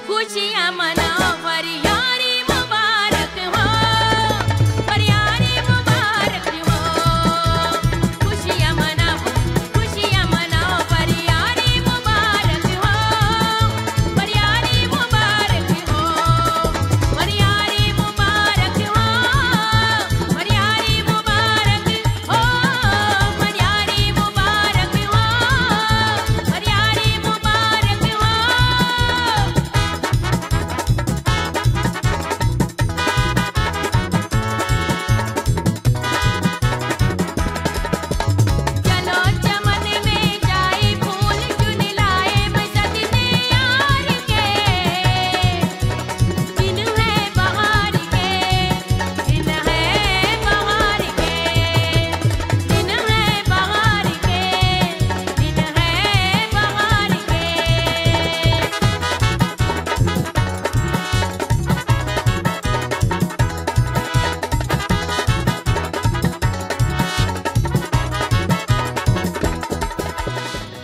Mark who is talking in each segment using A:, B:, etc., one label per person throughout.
A: खुशियाँ मनाओ, फरियारी मुबारक हो, फरियारी मुबारक हो। खुशियाँ मनाओ, फरियारी मुबारक हो, फरियारी मुबारक हो, फरियारी मुबारक हो, फरियारी मुबारक हो, फरियारी मुबारक हो, फरियारी मुबारक हो। चलो चमन में जाए फूल चुन लाए, सजने यार के दिन है बहार के, दिन है बहार के, दिन है बहार के, दिन है बहार के।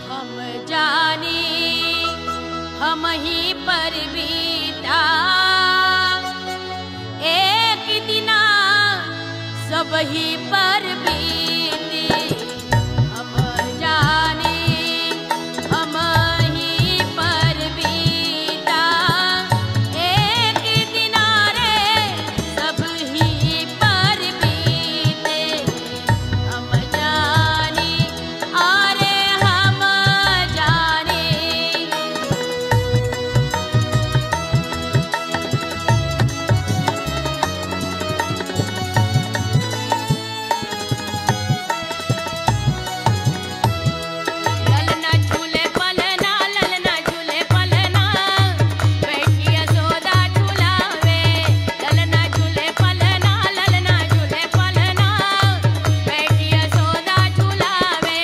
A: हम जाने हम ही पर बीता एक दिना सब ही पर बीती। हम जाने हम ही पर बीता एक दिना रे सब ही पर बीते। हम जाने अरे हम जाने ललना झूले पलना, ललना झूले पलना, बैठी यशोदा झूलावे। ललना झूले पलना, ललना झूले पलना, बैठी यशोदा झूलावे।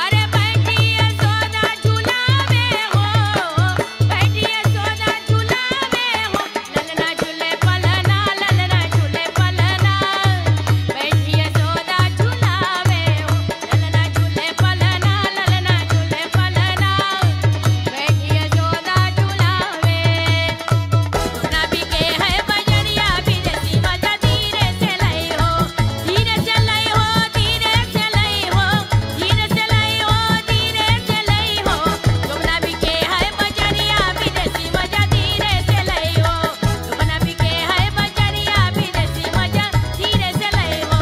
A: अरे बैठी यशोदा झूलावे हो, बैठी यशोदा झूलावे हो। ललना झूले पलना, ललना झूले पलना, बैठी यशोदा झूलावे हो। ललना झूले पलना, ललना झूले पलना, बैठी यशोदा झूलावे। ना बिके है बजरिया विदेशी मजा धीरे से लई हो, धीरे से लई हो, धीरे से लई हो, धीरे से लई हो, धीरे से लई हो। ना बिके है बजरिया विदेशी मजा धीरे से लई हो, ना बिके है बजरिया विदेशी मजा धीरे से लई हो।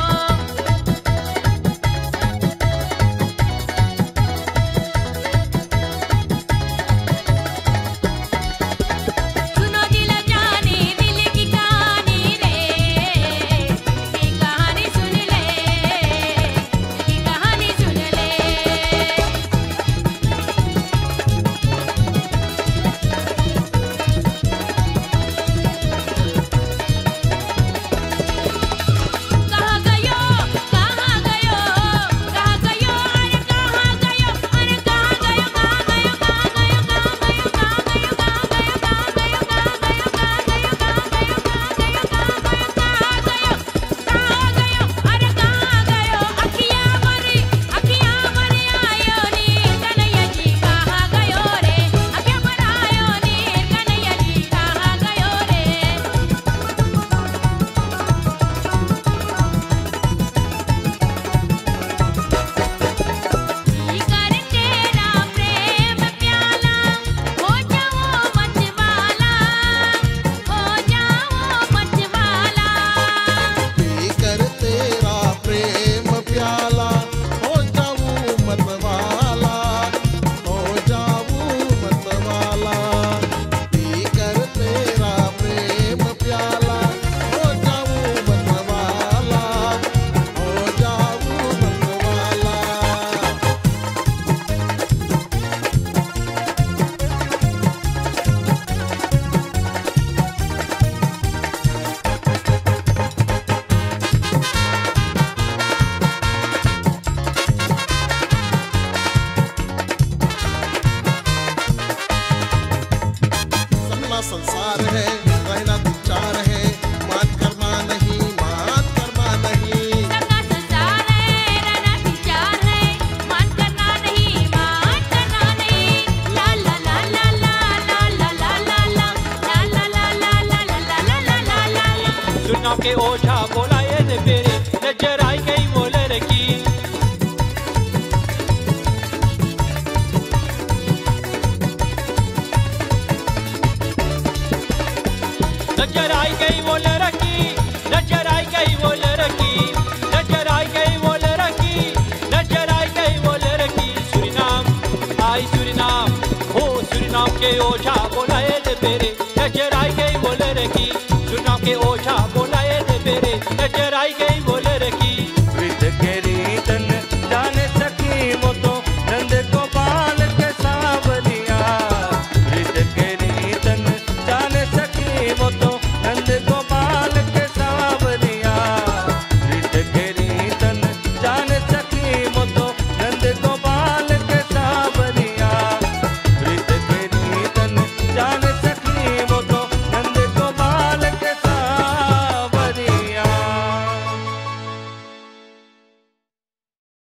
A: सुनो दिल जानी दिल की कहानी रे, की कहानी सुन ले, की कहानी सुन ले। कहाँ गयो, कहाँ गयो, कहाँ गयो, अरे कहाँ गयो, अरे कहाँ गयो, कहाँ गयो, कहाँ गयो, कहाँ गयो, कहाँ गयो, कहाँ गयो, कहाँ गयो, कहाँ गयो, कहाँ गयो, कहाँ गयो, कहाँ गयो, कहाँ गयो, कहाँ गयो, कहाँ गयो, कहाँ गयो, अरे कहाँ गयो। अखियाँ मरी आयो नी कन्हैया जी कहाँ गयो रे, अखियाँ मरायो नी कन्हैया जी कहाँ गयो रे। पी कर तेरा प्रेम प्याला, हो जाओ मचवाला, हो जाओ मचवाला।
B: पीकर तेरा प्रेम प्याला, हो जाऊं मतवाला, हो जाऊं मतवाला। पीकर तेरा प्रेम प्याला, हो जाऊं मतवाला, हो जाऊं मतवाला। सपना संसार है, रहना दो चार है, मान करना नहीं, मान करना नहीं।
A: सबका संसार है, रहना विचार है, मान करना नहीं, मान करना नहीं। ला ला ला ला ला ला ला ला ला ला
C: सुरीनाम के ओझा बोला ये रे मेरे, नजर आई गई वो लड़की। नजर आई गई वो लड़की, नजर आई गई वो लड़की, नजर आई गई वो लड़की, नजर आई गई वो लड़की। सुरीनाम आई सुरीनाम, हो सुरीनाम के ओझा